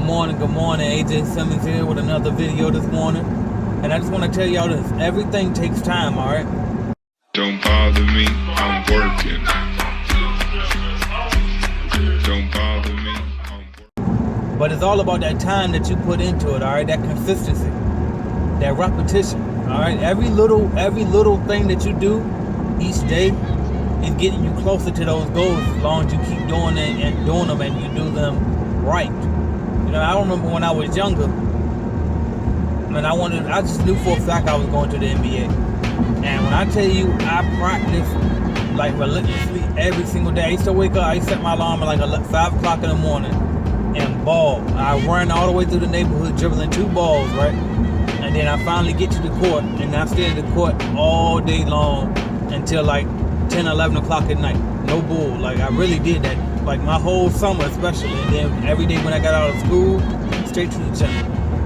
Good morning. AJ Simmons here with another video this morning. And I just want to tell y'all this. Everything takes time, alright? Don't bother me, I'm working. Don't bother me, I'm working. But it's all about that time that you put into it, alright? That consistency. That repetition. Alright? Every little thing that you do each day is getting you closer to those goals as long as you keep doing it and doing them and you do them right. You know, I remember when I was younger, man, I just knew for a fact I was going to the NBA. And when I tell you, I practiced like relentlessly every single day. I used to wake up, I used to set my alarm at like 5 o'clock in the morning and ball. I run all the way through the neighborhood dribbling 2 balls, right? And then I finally get to the court, and I stay in the court all day long until like 10, 11 o'clock at night. No bull. Like, I really did that. Like, my whole summer especially. And then every day when I got out of school, straight to the gym.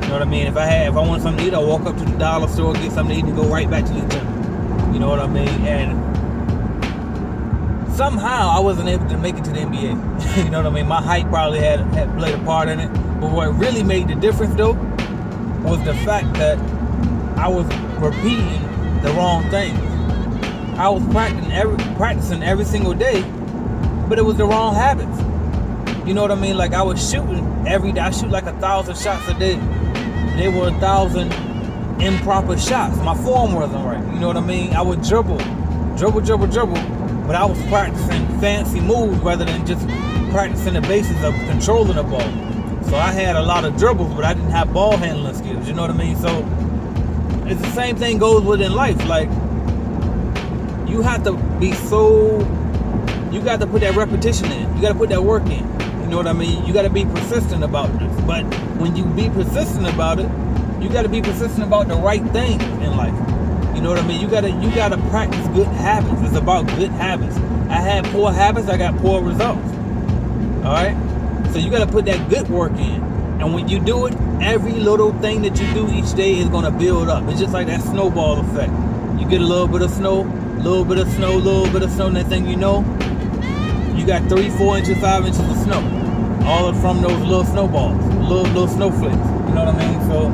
You know what I mean? If I wanted something to eat, I'd walk up to the dollar store, get something to eat, and go right back to the gym. You know what I mean? And somehow I wasn't able to make it to the NBA. You know what I mean? My height probably had played a part in it. But what really made the difference, though, was the fact that I was repeating the wrong things. I was practicing every single day, but it was the wrong habits. You know what I mean? Like, I was shooting every day. I shoot like 1,000 shots a day. They were 1,000 improper shots. My form wasn't right. You know what I mean? I would dribble, but I was practicing fancy moves rather than just practicing the basics of controlling the ball. So I had a lot of dribbles, but I didn't have ball handling skills. You know what I mean? So it's the same thing goes within life. Like, you have to you got to put that repetition in. You got to put that work in. You know what I mean? You got to be persistent about this. But when you be persistent about it, you got to be persistent about the right things in life. You know what I mean? You got to practice good habits. It's about good habits. I had poor habits, I got poor results. All right? So you got to put that good work in. And when you do it, every little thing that you do each day is going to build up. It's just like that snowball effect. You get a little bit of snow, next thing you know, you got 3, 4 inches, 5 inches of snow. All from those little snowballs, little snowflakes. You know what I mean? So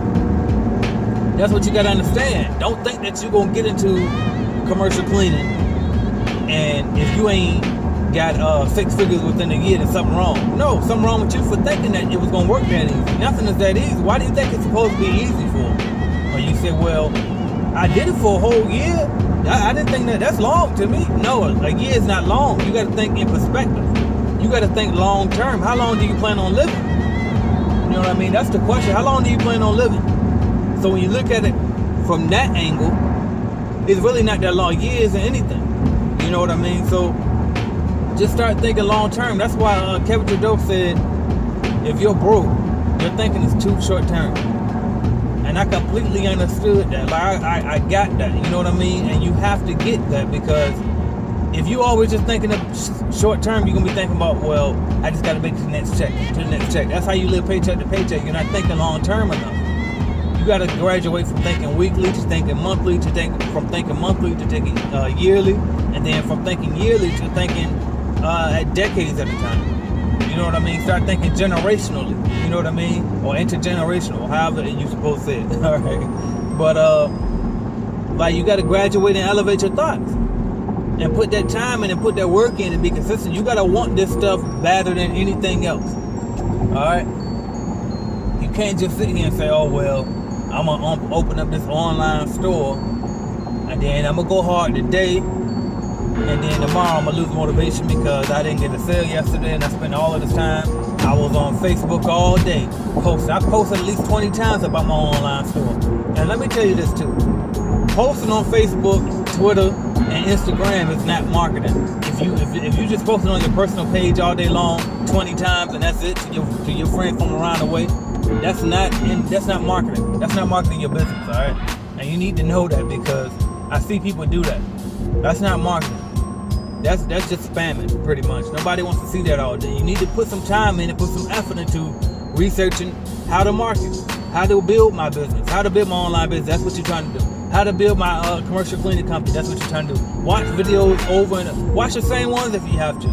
that's what you got to understand. Don't think that you're going to get into commercial cleaning and if you ain't got 6 figures within a year, there's something wrong. No, something wrong with you for thinking that it was going to work that easy. Nothing is that easy. Why do you think it's supposed to be easy for? Or you say, well, I did it for a whole year. I didn't think that's long to me. No, a year is not long. You got to think in perspective. You got to think long term. How long do you plan on living? You know what I mean? That's the question. How long do you plan on living? So when you look at it from that angle, it's really not that long. Years or anything. You know what I mean? So just start thinking long term. That's why Kevin Trudeau said, if you're broke, your thinking is too short term. And I completely understood that. Like, I got that. You know what I mean? And you have to get that, because if you always just thinking of short term, you're going to be thinking about, well, I just got to make the next check. That's how you live paycheck to paycheck. You're not thinking long term enough. You got to graduate from thinking weekly to thinking monthly, from thinking monthly to thinking yearly, and then from thinking yearly to thinking at decades at a time. You know what I mean? Start thinking generationally. You know what I mean? Or intergenerational, however you're supposed to say it. All right. But like, you got to graduate and elevate your thoughts, and put that time in and put that work in and be consistent. You got to want this stuff better than anything else. All right. You can't just sit here and say, oh well, I'm gonna open up this online store, and then I'm gonna go hard today, and then tomorrow I'm gonna lose motivation because I didn't get a sale yesterday, and I spent all of this time. I was on Facebook all day posting. I posted at least 20 times about my online store. And let me tell you this too. Posting on Facebook, Twitter, and Instagram is not marketing. If you just post it on your personal page all day long, 20 times, and that's it to your friends from around the way, that's not marketing. That's not marketing your business, all right? And you need to know that, because I see people do that. That's not marketing. That's just spamming, pretty much. Nobody wants to see that all day. You need to put some time in and put some effort into researching how to market, how to build my business, how to build my online business. That's what you're trying to do. How to build my commercial cleaning company. That's what you're trying to do. Watch videos over and watch the same ones if you have to.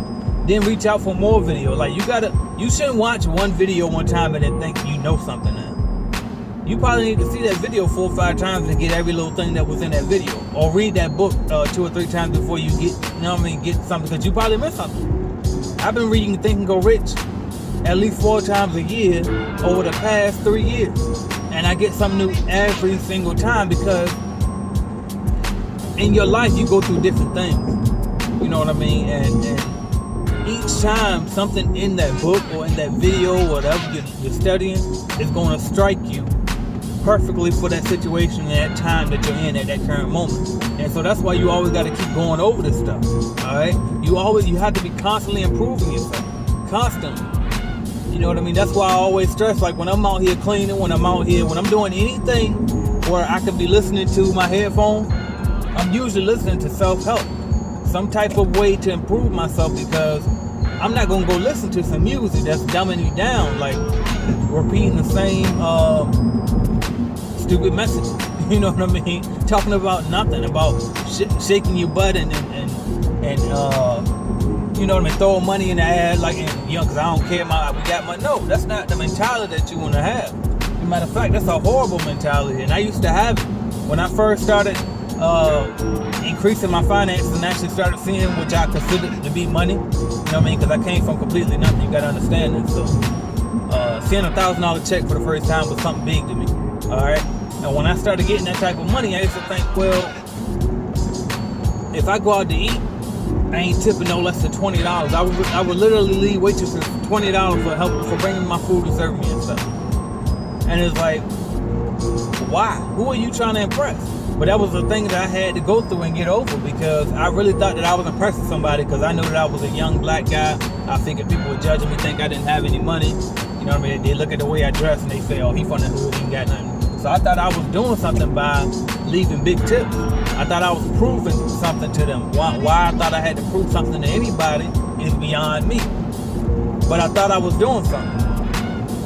then reach out for more video. Like you shouldn't watch one video one time and then think you know something now. You probably need to see that video 4 or 5 times to get every little thing that was in that video, or read that book 2 or 3 times before you get, get something, because you probably missed something. I've been reading Think and Go Rich at least 4 times a year over the past 3 years, and I get something new every single time, because in your life you go through different things, you know what I mean, and each time something in that book or in that video or whatever you're studying is going to strike you perfectly for that situation and that time that you're in at that current moment. And so that's why you always got to keep going over this stuff. All right, you have to be constantly improving yourself, constantly. You know what I mean? That's why I always stress, like when I'm out here cleaning, when I'm doing anything where I could be listening to my headphones, I'm usually listening to self-help, some type of way to improve myself, because I'm not gonna go listen to some music that's dumbing me down, like repeating the same stupid messages. You know what I mean? Talking about nothing, about shaking your butt and you know what I mean, throwing money in the air, like, because I don't care, we got money. No, that's not the mentality that you want to have. As a matter of fact, that's a horrible mentality, and I used to have it when I first started increasing my finances and actually started seeing what I considered to be money. You know what I mean? Because I came from completely nothing. You got to understand that. So seeing $1,000 check for the first time was something big to me. All right. And when I started getting that type of money, I used to think, well, if I go out to eat, I ain't tipping no less than $20. I would literally leave waitresses $20 for bringing my food and serving me and stuff. And it's like, why? Who are you trying to impress? But that was the thing that I had to go through and get over, because I really thought that I was impressing somebody, because I knew that I was a young black guy. I figured people were judging me, think I didn't have any money. You know what I mean? They look at the way I dress and they say, oh, he from the hood, he ain't got nothing. So I thought I was doing something by leaving big tips. I thought I was proving something to them. Why I thought I had to prove something to anybody is beyond me. But I thought I was doing something.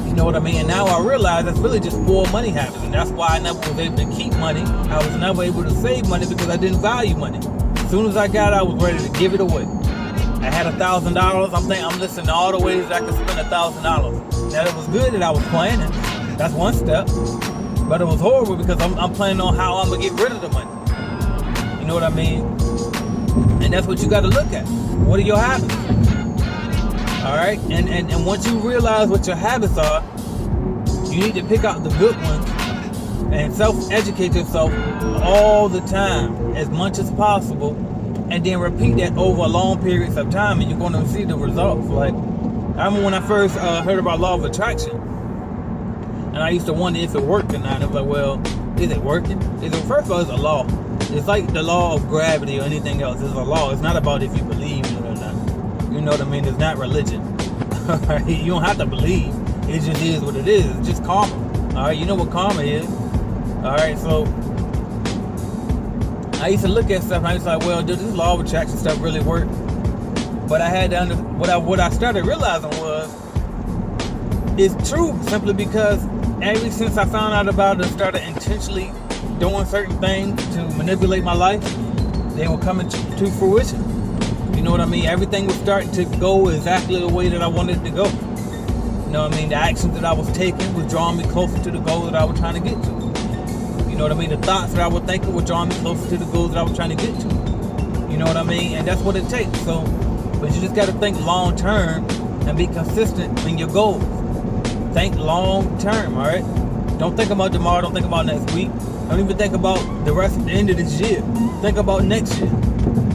You know what I mean? And now I realize that's really just poor money habits. And that's why I never was able to keep money. I was never able to save money, because I didn't value money. As soon as I got it, I was ready to give it away. I had $1,000. I'm listening to all the ways that I could spend $1,000. Now, it was good that I was planning. That's one step. But it was horrible, because I'm planning on how I'm going to get rid of the money. You know what I mean? And that's what you got to look at. What are your habits? All right? And once you realize what your habits are, you need to pick out the good ones and self-educate yourself all the time, as much as possible, and then repeat that over long periods of time, and you're going to see the results. Like, I remember when I first heard about law of attraction, and I used to wonder if it worked or not. I was like, well, is it working? First of all, it's a law. It's like the law of gravity or anything else. It's a law. It's not about if you believe in it or not. You know what I mean? It's not religion. You don't have to believe. It just is what it is. It's just karma. All right, you know what karma is. All right, so I used to look at stuff and I was like, well, does this law of attraction stuff really work? But I had to what I started realizing was, it's true, simply because ever since I found out about it and started intentionally doing certain things to manipulate my life, they were coming to fruition. You know what I mean? Everything was starting to go exactly the way that I wanted it to go. You know what I mean? The actions that I was taking was drawing me closer to the goal that I was trying to get to. You know what I mean? The thoughts that I was thinking were drawing me closer to the goals that I was trying to get to. You know what I mean? And that's what it takes. So, but you just got to think long term and be consistent in your goals. Think long term, all right? Don't think about tomorrow. Don't think about next week. Don't even think about the end of this year. Think about next year.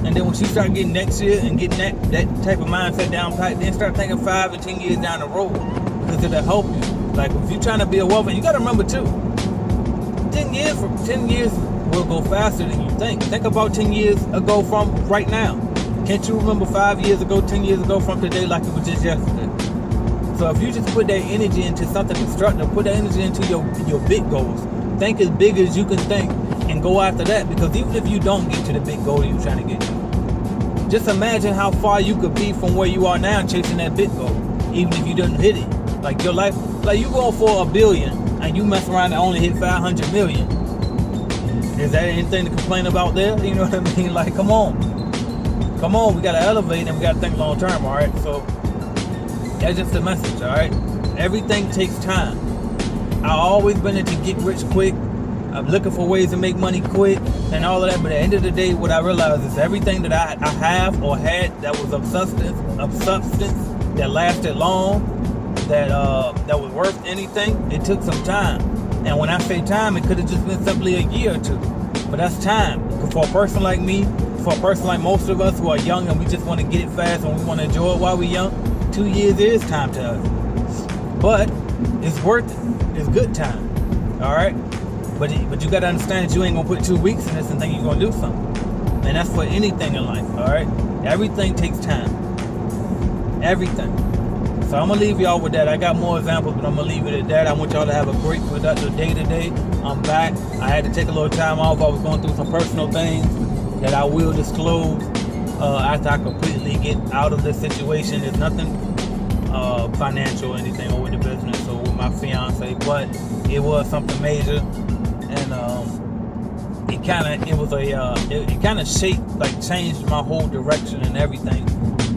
And then once you start getting next year and getting that type of mindset down pat, then start thinking 5 and 10 years down the road, because it'll help you. Like, if you're trying to be a wealthy, you got to remember too, 10 years will go faster than you think. Think about 10 years ago from right now. Can't you remember 5 years ago, 10 years ago from today like it was just yesterday? So if you just put that energy into something constructive, put that energy into your big goals. Think as big as you can think and go after that, because even if you don't get to the big goal you're trying to get to, just imagine how far you could be from where you are now chasing that big goal, even if you didn't hit it. Like your life, like you going for $1 billion and you mess around and only hit 500 million. Is that anything to complain about there? You know what I mean? Like, come on. come on, we gotta elevate and we gotta think long term, all right? So that's just the message, all right? Everything takes time. I've always been into get rich quick. I'm looking for ways to make money quick and all of that. But at the end of the day, what I realized is everything that I have or had that was of substance, that lasted long, that was worth anything, it took some time. And when I say time, it could have just been simply a year or two. But that's time. For a person like me, for a person like most of us who are young and we just want to get it fast and we want to enjoy it while we're young, 2 years is time to us. But it's worth it. It's good time. All right? But you got to understand that you ain't going to put 2 weeks in this and think you're going to do something. And that's for anything in life. All right? Everything takes time. Everything. So I'm going to leave y'all with that. I got more examples, but I'm going to leave it at that. I want y'all to have a great, productive day today. I'm back. I had to take a little time off. I was going through some personal things that I will disclose after I completely get out of this situation. There's nothing financial or anything over the business or with my fiance, but it was something major, and it kind of shaped, like changed my whole direction and everything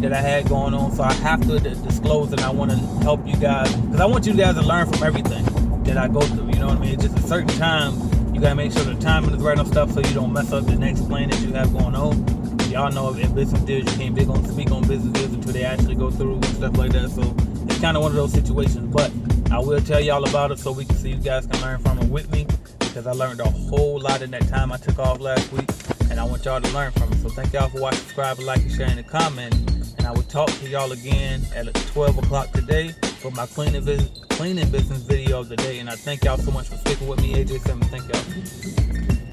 that I had going on. So I have to disclose, and I want to help you guys because I want you guys to learn from everything that I go through. You know what I mean? Just a certain time, you gotta make sure the timing is right on stuff so you don't mess up the next plan that you have going on. Y'all know in business deals you can't speak on business deals until they actually go through and stuff like that. So it's kind of one of those situations. But I will tell y'all about it so you guys can learn from it with me, because I learned a whole lot in that time I took off last week, and I want y'all to learn from it. So thank y'all for watching, subscribing, liking, sharing, and commenting. And I will talk to y'all again at 12 o'clock today for my cleaning business video of the day. And I thank y'all so much for sticking with me. AJ7, thank y'all.